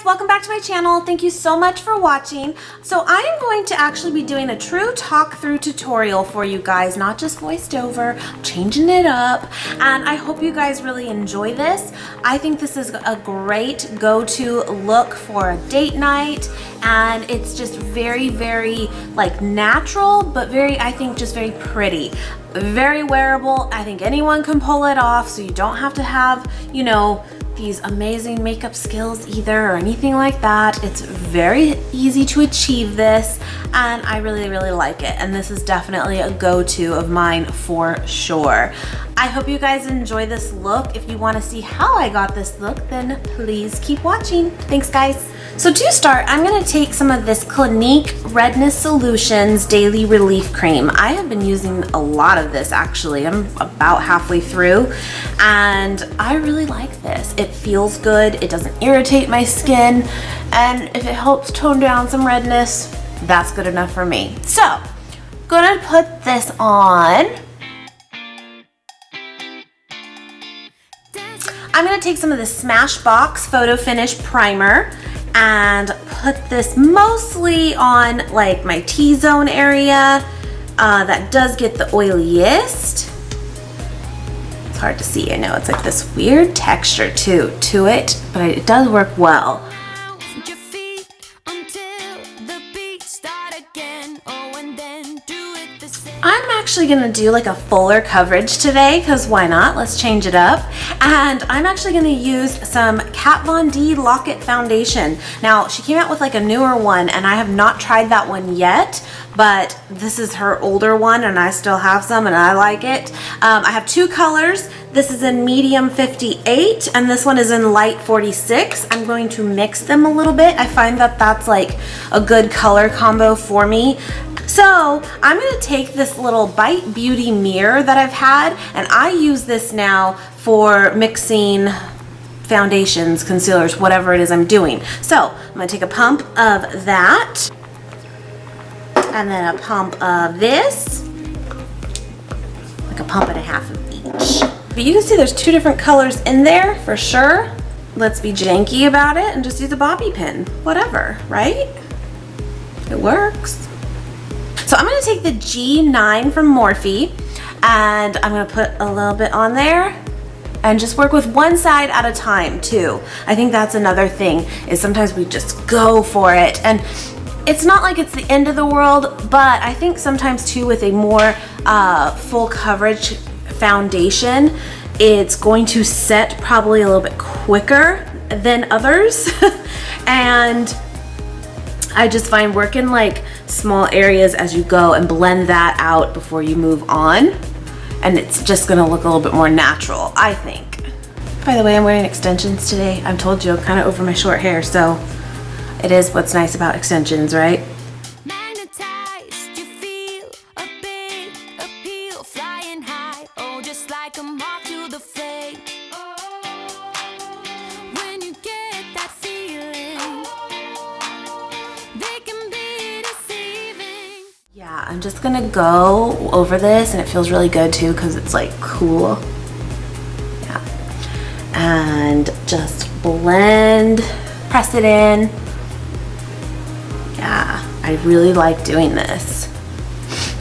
Welcome back to my channel. Thank you so much for watching. So I am going to actually be doing a true talk through tutorial for you guys, not just voiced over. I'm changing it up, and I hope you guys really enjoy this. I think this is a great go-to look for a date night, and it's just very, very like natural, but very, I think, just very pretty. Very wearable. I think anyone can pull it off, so you don't have to have, you know, these amazing makeup skills either or anything like that. It's very easy to achieve this, and I really, really like it. And this is definitely a go-to of mine for sure. I hope you guys enjoy this look. If you want to see how I got this look, then please keep watching. Thanks, guys. So to start, I'm going to take some of this Clinique Redness Solutions Daily Relief Cream. I have been using a lot of this actually. I'm about halfway through, and I really like this. It feels good, it doesn't irritate my skin, and if it helps tone down some redness, that's good enough for me. So, I'm gonna put this on. I'm gonna take some of the Smashbox Photo Finish Primer and put this mostly on like my T-zone area. That does get the oiliest. It's hard to see, I know it's like this weird texture too to it, but it does work well. I'm actually gonna do like a fuller coverage today, because why not? Let's change it up. And I'm actually gonna use some Kat Von D Lock-It Foundation. Now, she came out with like a newer one, and I have not tried that one yet, but this is her older one, and I still have some, and I like it. I have two colors. This is in medium 58, and this one is in light 46. I'm going to mix them a little bit. I find that that's like a good color combo for me. So I'm going to take this little Bite Beauty mirror that I've had, and I use this now for mixing foundations, concealers, whatever it is I'm doing. So I'm going to take a pump of that, and then a pump of this, like a pump and a half of each. But you can see there's two different colors in there for sure. Let's be janky about it and just use a bobby pin. Whatever, right? It works. So I'm going to take the G9 from Morphe, and I'm going to put a little bit on there and just work with one side at a time too. I think that's another thing, is sometimes we just go for it, and it's not like it's the end of the world, but I think sometimes too with a more full coverage foundation, it's going to set probably a little bit quicker than others. And I just find working like small areas as you go and blend that out before you move on, and it's just gonna look a little bit more natural, I think. By the way, I'm wearing extensions today. I've told you I'm kind of over my short hair, so it is what's nice about extensions, right? Yeah, I'm just gonna go over this, and it feels really good too because it's like cool. Yeah, and just blend, press it in. Yeah, I really like doing this.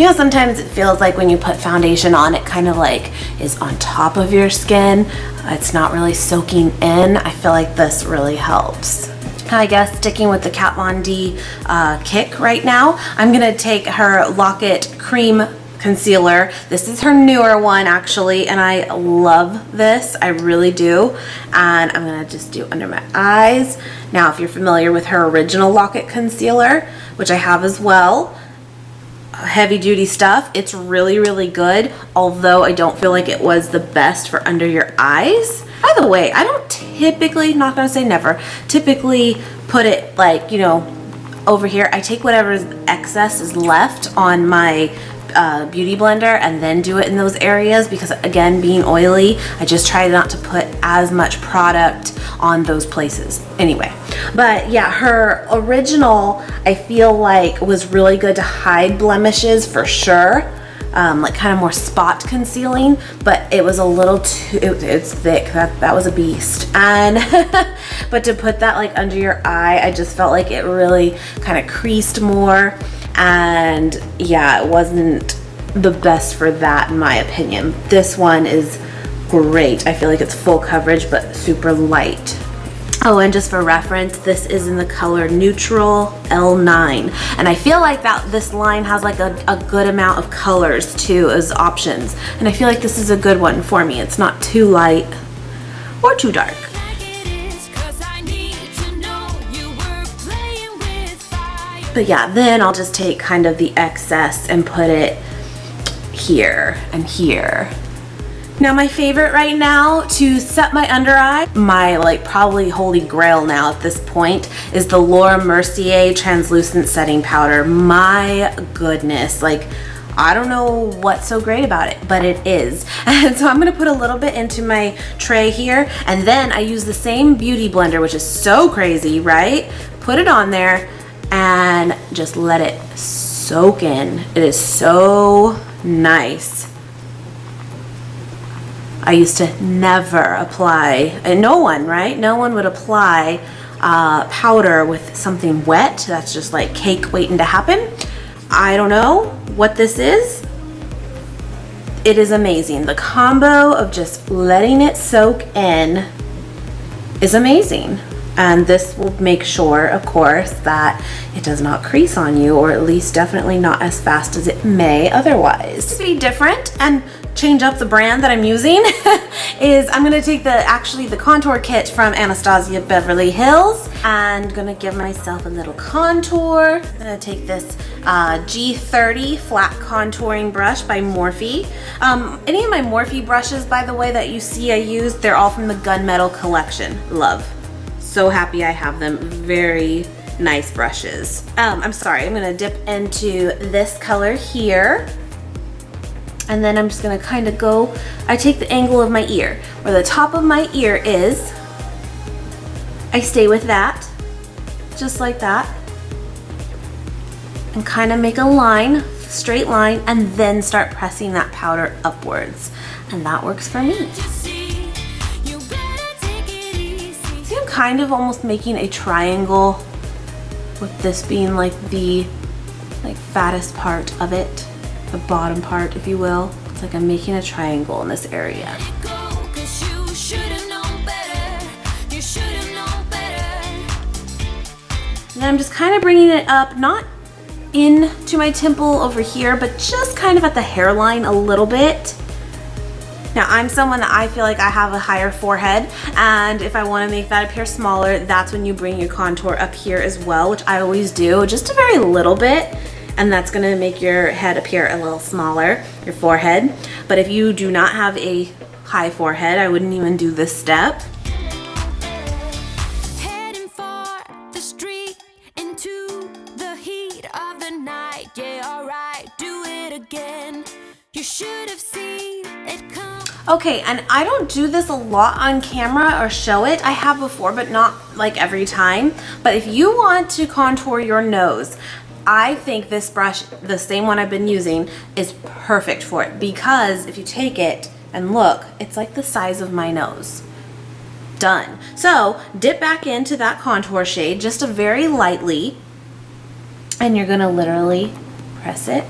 You know, sometimes it feels like when you put foundation on, it kind of like is on top of your skin. It's not really soaking in. I feel like this really helps. I guess sticking with the Kat Von D kick right now, I'm gonna take her Lock-It Cream Concealer. This is her newer one actually, and I love this, I really do. And I'm gonna just do under my eyes. Now, if you're familiar with her original Lock-It Concealer, which I have as well, heavy duty stuff, it's really, really good, although I don't feel like it was the best for under your eyes. By the way, I don't typically, not gonna say never, typically put it like, you know, over here. I take whatever excess is left on my beauty blender and then do it in those areas, because again, being oily, I just try not to put as much product on those places. Anyway, But yeah, her original, I feel like, was really good to hide blemishes for sure. Like kind of more spot concealing, but it was a little too, it's thick. That was a beast. And but to put that like under your eye, I just felt like it really kind of creased more. And yeah, it wasn't the best for that in my opinion. This one is great. I feel like it's full coverage but super light. Oh, and just for reference, this is in the color Neutral L9. And I feel like that this line has like a good amount of colors too as options. And I feel like this is a good one for me. It's not too light or too dark. But yeah, then I'll just take kind of the excess and put it here and here. Now my favorite right now to set my under eye, my like probably holy grail now at this point, is the Laura Mercier translucent setting powder. My goodness, like I don't know what's so great about it, but it is. And so I'm gonna put a little bit into my tray here, and then I use the same beauty blender, which is so crazy, right? Put it on there and just let it soak in. It is so nice. I used to never apply, and no one, right? No one would apply powder with something wet. That's just like cake waiting to happen. I don't know what this is. It is amazing. The combo of just letting it soak in is amazing. And this will make sure, of course, that it does not crease on you, or at least definitely not as fast as it may otherwise. To be different and change up the brand that I'm using is I'm gonna take the contour kit from Anastasia Beverly Hills and gonna give myself a little contour. I'm gonna take this G30 flat contouring brush by Morphe. Any of my Morphe brushes, by the way, that you see I use, they're all from the Gunmetal collection. Love. So happy I have them. Very nice brushes. I'm sorry, I'm gonna dip into this color here. And then I'm just gonna kind of go, I take the angle of my ear. Where the top of my ear is, I stay with that, just like that. And kind of make a line, straight line, and then start pressing that powder upwards. And that works for me. See, I'm kind of almost making a triangle with this being like the fattest part of it. The bottom part, if you will. It's like I'm making a triangle in this area. And then I'm just kind of bringing it up, not into my temple over here, but just kind of at the hairline a little bit. Now I'm someone that I feel like I have a higher forehead, and if I want to make that appear smaller, that's when you bring your contour up here as well, which I always do, just a very little bit. And that's gonna make your head appear a little smaller, your forehead. But if you do not have a high forehead, I wouldn't even do this step. Heading for the street into the heat of the night. Yeah, alright, do it again. You should have seen it come. Okay, and I don't do this a lot on camera or show it. I have before, but not like every time. But if you want to contour your nose, I think this brush, the same one I've been using, is perfect for it, because if you take it and look, it's like the size of my nose. Done. So dip back into that contour shade just very lightly, and you're gonna literally press it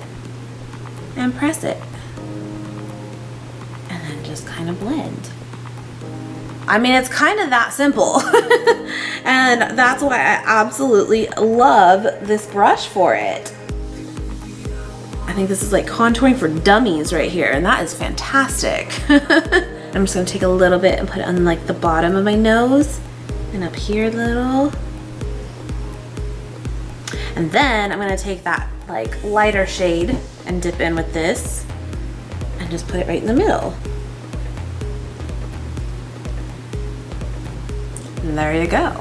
and press it, and then just kind of blend. I mean, it's kind of that simple. And that's why I absolutely love this brush for it. I think this is like contouring for dummies right here, and that is fantastic. I'm just gonna take a little bit and put it on like the bottom of my nose and up here a little. And then I'm gonna take that like lighter shade and dip in with this and just put it right in the middle. And there you go.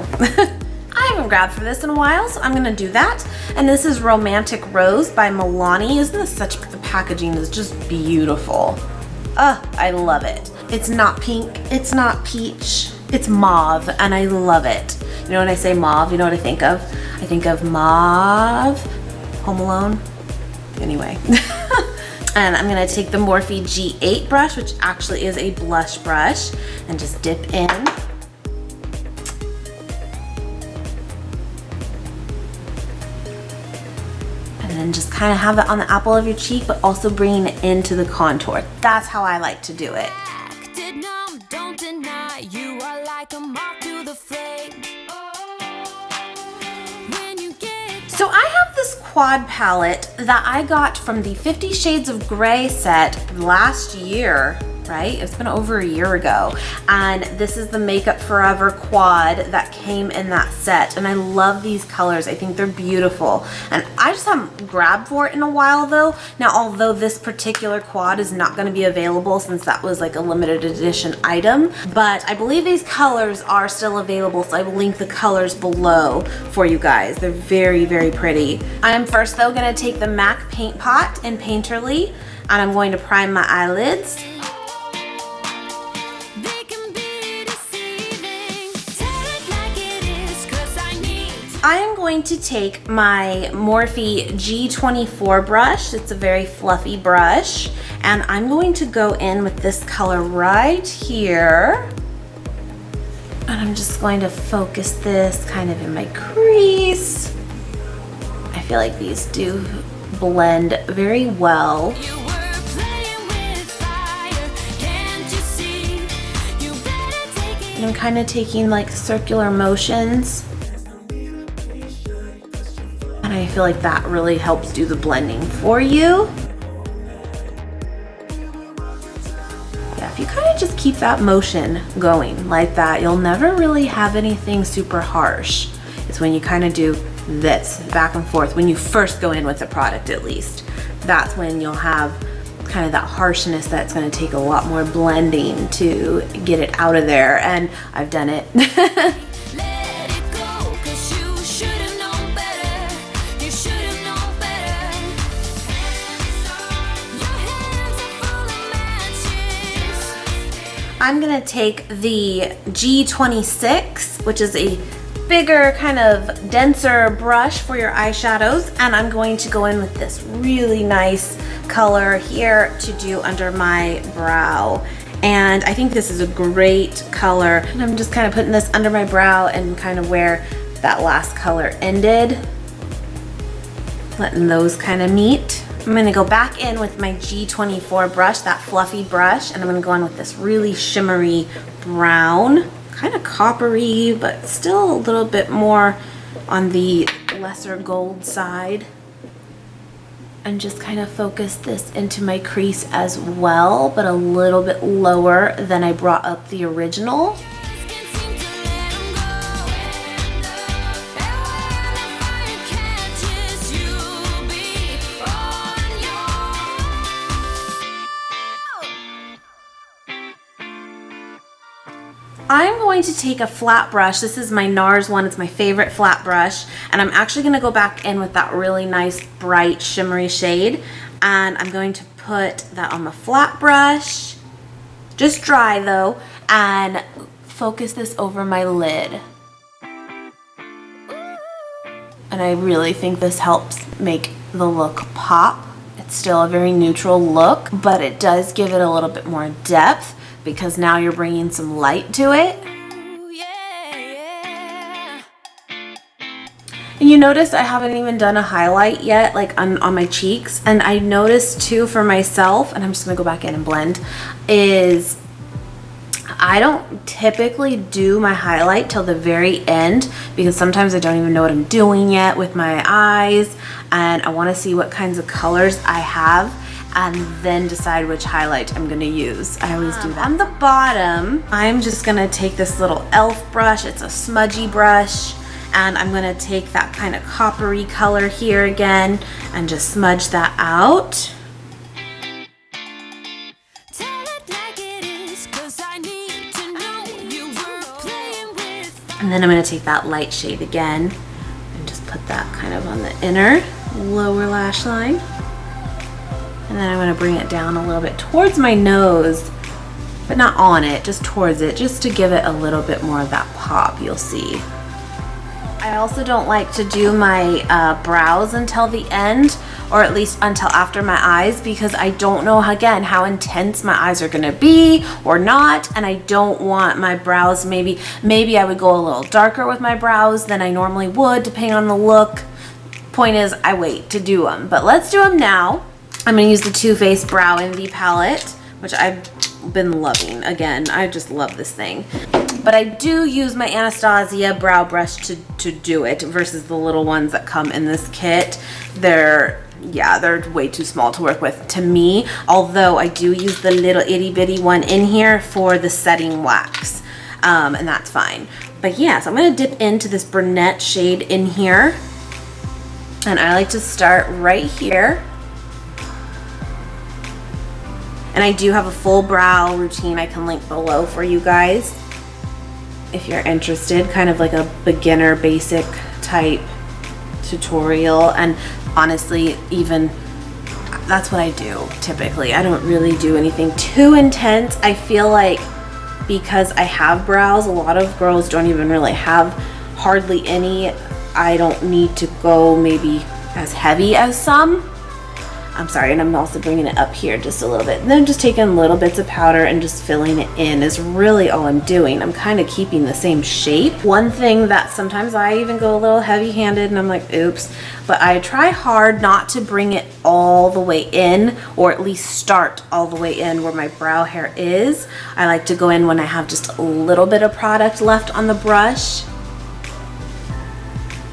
I haven't grabbed for this in a while, so I'm gonna do that. And this is Romantic Rose by Milani. Isn't this such, the packaging is just beautiful. I love it. It's not pink, it's not peach, It's mauve and I love it. You know when I say mauve, you know what I think of? I think of mauve, Home Alone. Anyway. And I'm gonna take the Morphe G8 brush, which actually is a blush brush, and just dip in. And then just kind of have it on the apple of your cheek, but also bringing it into the contour. That's how I like to do it. Don't deny you are like a moth to the flame. So I have this quad palette that I got from the 50 Shades of Grey set last year, right? It's been over a year ago. And this is the Makeup Forever quad that came in that set. And I love these colors. I think they're beautiful. And I just haven't grabbed for it in a while though. Now, although this particular quad is not gonna be available since that was like a limited edition item, but I believe these colors are still available. So I will link the colors below for you guys. They're very, very pretty. I'm first though gonna take the MAC Paint Pot in Painterly, and I'm going to prime my eyelids. I am going to take my Morphe G24 brush. It's a very fluffy brush. And I'm going to go in with this color right here. And I'm just going to focus this kind of in my crease. I feel like these do blend very well. And I'm kind of taking like circular motions. And I feel like that really helps do the blending for you. Yeah, if you kind of just keep that motion going like that, you'll never really have anything super harsh. It's when you kind of do this back and forth, when you first go in with the product at least. That's when you'll have kind of that harshness that's going to take a lot more blending to get it out of there. And I've done it. I'm gonna take the G26, which is a bigger, kind of denser brush for your eyeshadows, and I'm going to go in with this really nice color here to do under my brow. And I think this is a great color. And I'm just kind of putting this under my brow and kind of where that last color ended, letting those kind of meet. I'm gonna go back in with my G24 brush, that fluffy brush, and I'm gonna go in with this really shimmery brown, kind of coppery, but still a little bit more on the lesser gold side. And just kind of focus this into my crease as well, but a little bit lower than I brought up the original. I'm going to take a flat brush. This is my NARS one. It's my favorite flat brush. And I'm actually going to go back in with that really nice, bright, shimmery shade. And I'm going to put that on the flat brush. Just dry though. And focus this over my lid. And I really think this helps make the look pop. It's still a very neutral look, but it does give it a little bit more depth, because now you're bringing some light to it. And you notice I haven't even done a highlight yet, like on my cheeks. And I noticed too for myself, and I'm just gonna go back in and blend, is I don't typically do my highlight till the very end, because sometimes I don't even know what I'm doing yet with my eyes, and I wanna see what kinds of colors I have, and then decide which highlight I'm gonna use. I always do that. On the bottom, I'm just gonna take this little e.l.f. brush. It's a smudgy brush, and I'm gonna take that kind of coppery color here again and just smudge that out. And then I'm gonna take that light shade again and just put that kind of on the inner lower lash line. And then I'm going to bring it down a little bit towards my nose but not on it, just towards it, just to give it a little bit more of that pop, you'll see. I also don't like to do my brows until the end, or at least until after my eyes, because I don't know, again, how intense my eyes are gonna be or not, and I don't want my brows, maybe I would go a little darker with my brows than I normally would, depending on the look. Point is, I wait to do them, but let's do them now. I'm gonna use the Too Faced Brow Envy palette, which I've been loving. Again, I just love this thing. But I do use my Anastasia brow brush to do it versus the little ones that come in this kit. They're way too small to work with to me, although I do use the little itty bitty one in here for the setting wax, and that's fine. But yeah, so I'm gonna dip into this brunette shade in here, and I like to start right here. And I do have a full brow routine I can link below for you guys if you're interested, kind of like a beginner basic type tutorial. And honestly, even that's what I do typically. I don't really do anything too intense. I feel like because I have brows, a lot of girls don't even really have hardly any. I don't need to go maybe as heavy as some. I'm sorry, and I'm also bringing it up here just a little bit. And then just taking little bits of powder and just filling it in is really all I'm doing. I'm kind of keeping the same shape. One thing that sometimes I even go a little heavy-handed and I'm like, oops, but I try hard not to bring it all the way in, or at least start all the way in where my brow hair is. I like to go in when I have just a little bit of product left on the brush,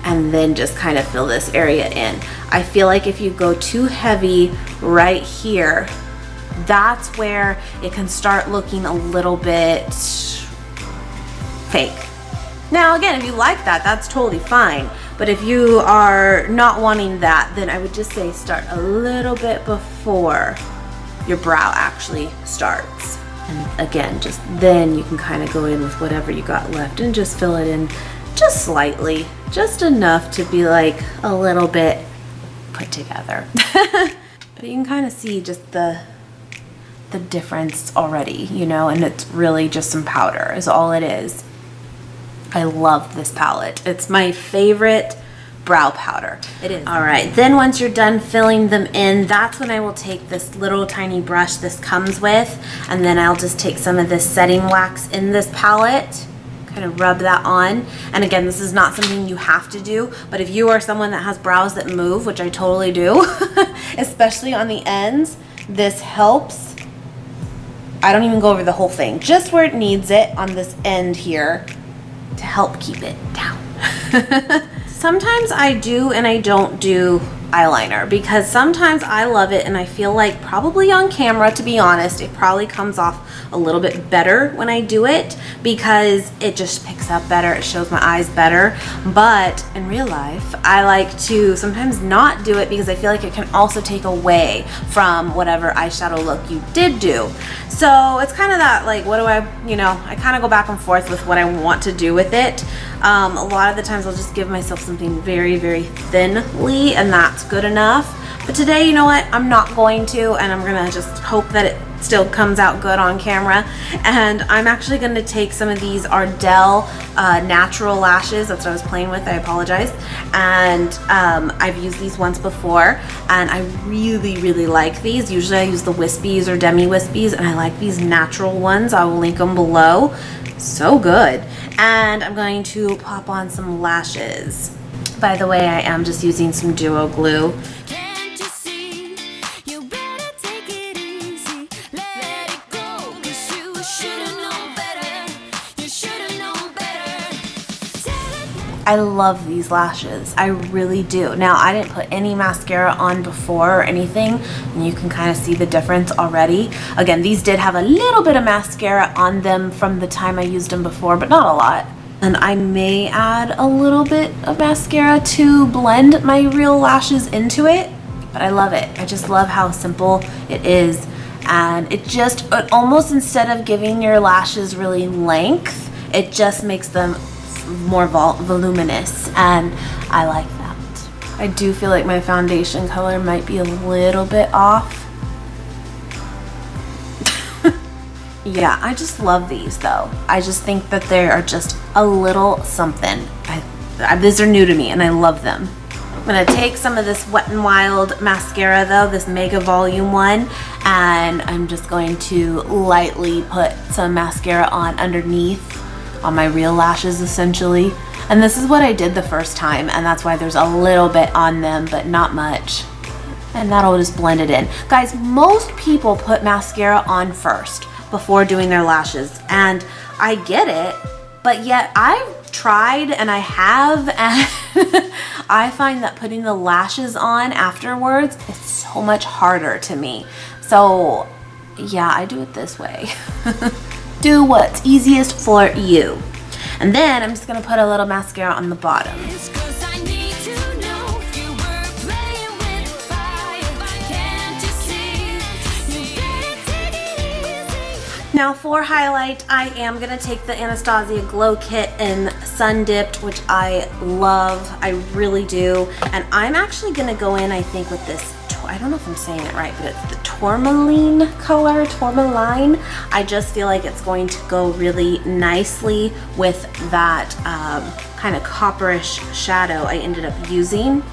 and then just kind of fill this area in. I feel like if you go too heavy right here, that's where it can start looking a little bit fake. Now again, if you like that, that's totally fine. But if you are not wanting that, then I would just say start a little bit before your brow actually starts. And again, just then you can kind of go in with whatever you got left and just fill it in just slightly, just enough to be like a little bit put together. But you can kind of see just the difference already, you know, and it's really just some powder is all it is. I love this palette. It's my favorite brow powder. It is. All right, then once you're done filling them in, that's when I will take this little tiny brush this comes with, and then I'll just take some of this setting wax in this palette, kind of rub that on. And again, this is not something you have to do, but if you are someone that has brows that move, which I totally do, especially on the ends, this helps. I don't even go over the whole thing, just where it needs it on this end here to help keep it down. Sometimes I do and I don't do eyeliner, because sometimes I love it and I feel like probably on camera, to be honest, it probably comes off a little bit better when I do it because it just picks up better, it shows my eyes better. But in real life, I like to sometimes not do it because I feel like it can also take away from whatever eyeshadow look you did do. So it's kind of that, like, what do I, you know, I kind of go back and forth with what I want to do with it. A lot of the times I'll just give myself something very, very thinly, and that's good enough. But today, you know what, I'm not going to, and I'm gonna just hope that it still comes out good on camera. And I'm actually going to take some of these Ardell natural lashes. That's what I was playing with, I apologize. And I've used these once before and I really, really like these. Usually I use the wispies or demi wispies, and I like these natural ones. I will link them below. So good. And I'm going to pop on some lashes. By the way, I am just using some duo glue. I love these lashes, I really do. Now, I didn't put any mascara on before or anything, and you can kind of see the difference already. Again, these did have a little bit of mascara on them from the time I used them before, but not a lot. And I may add a little bit of mascara to blend my real lashes into it, but I love it. I just love how simple it is. And it almost, instead of giving your lashes really length, it just makes them more voluminous, and I like that. I do feel like my foundation color might be a little bit off. Yeah, I just love these though. I just think that they are just a little something. These are new to me and I love them. I'm gonna take some of this Wet n Wild mascara though, this Mega Volume one, and I'm just going to lightly put some mascara on underneath on my real lashes essentially. And this is what I did the first time, and that's why there's a little bit on them, but not much. And that'll just blend it in. Guys, most people put mascara on first before doing their lashes, and I get it, but yet I've tried and I have, and I find that putting the lashes on afterwards is so much harder to me. So yeah, I do it this way. Do what's easiest for you. And then I'm just gonna put a little mascara on the bottom. Now for highlight, I am gonna take the Anastasia Glow Kit in Sun Dipped, which I love, I really do. And I'm actually gonna go in, I think, with this, I don't know if I'm saying it right, but it's the tourmaline color, tourmaline. I just feel like it's going to go really nicely with that kind of copperish shadow I ended up using.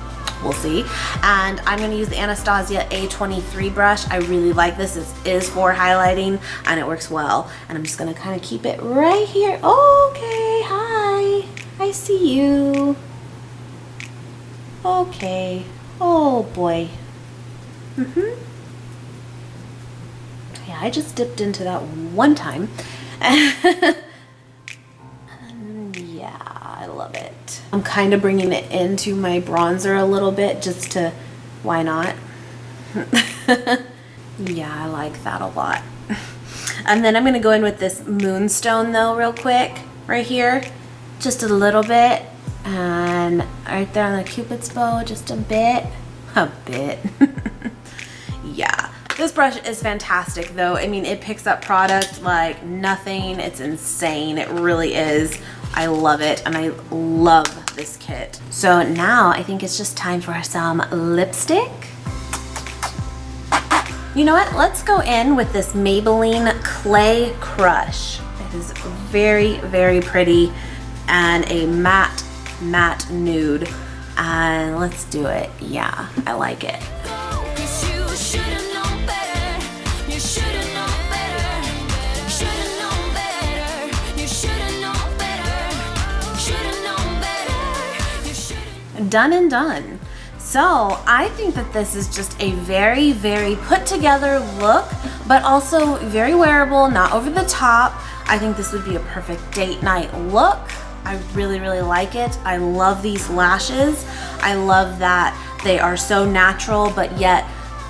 We'll see. And I'm going to use the Anastasia A23 brush. I really like this. This is for highlighting and it works well. And I'm just going to kind of keep it right here. Okay, hi. I see you. Okay. Oh boy. Yeah, I just dipped into that one time. And yeah, I love it. I'm kind of bringing it into my bronzer a little bit just to, why not? Yeah, I like that a lot. And then I'm going to go in with this Moonstone though real quick, right here. Just a little bit. And right there on the Cupid's bow, just a bit. A bit. Yeah, this brush is fantastic though. I mean, it picks up product like nothing. It's insane. It really is. I love it and I love this kit. So now I think it's just time for some lipstick. You know what? Let's go in with this Maybelline Clay Crush. It is very, very pretty and a matte nude. And let's do it. Yeah, I like it. Done and done. So I think that this is just a very, very put together look, but also very wearable, not over the top. I think this would be a perfect date night look. I really, really like it. I love these lashes. I love that they are so natural, but yet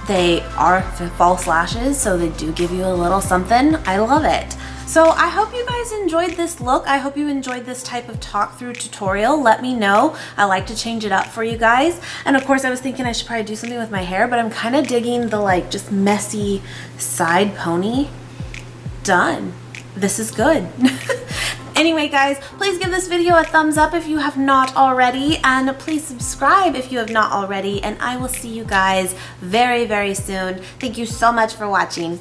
they are false lashes, so they do give you a little something. I love it. So I hope you guys enjoyed this look. I hope you enjoyed this type of talk through tutorial. Let me know. I like to change it up for you guys. And of course I was thinking I should probably do something with my hair, but I'm kind of digging the like just messy side pony. Done. This is good. Anyway guys, please give this video a thumbs up if you have not already, and please subscribe if you have not already, and I will see you guys very, very soon. Thank you so much for watching.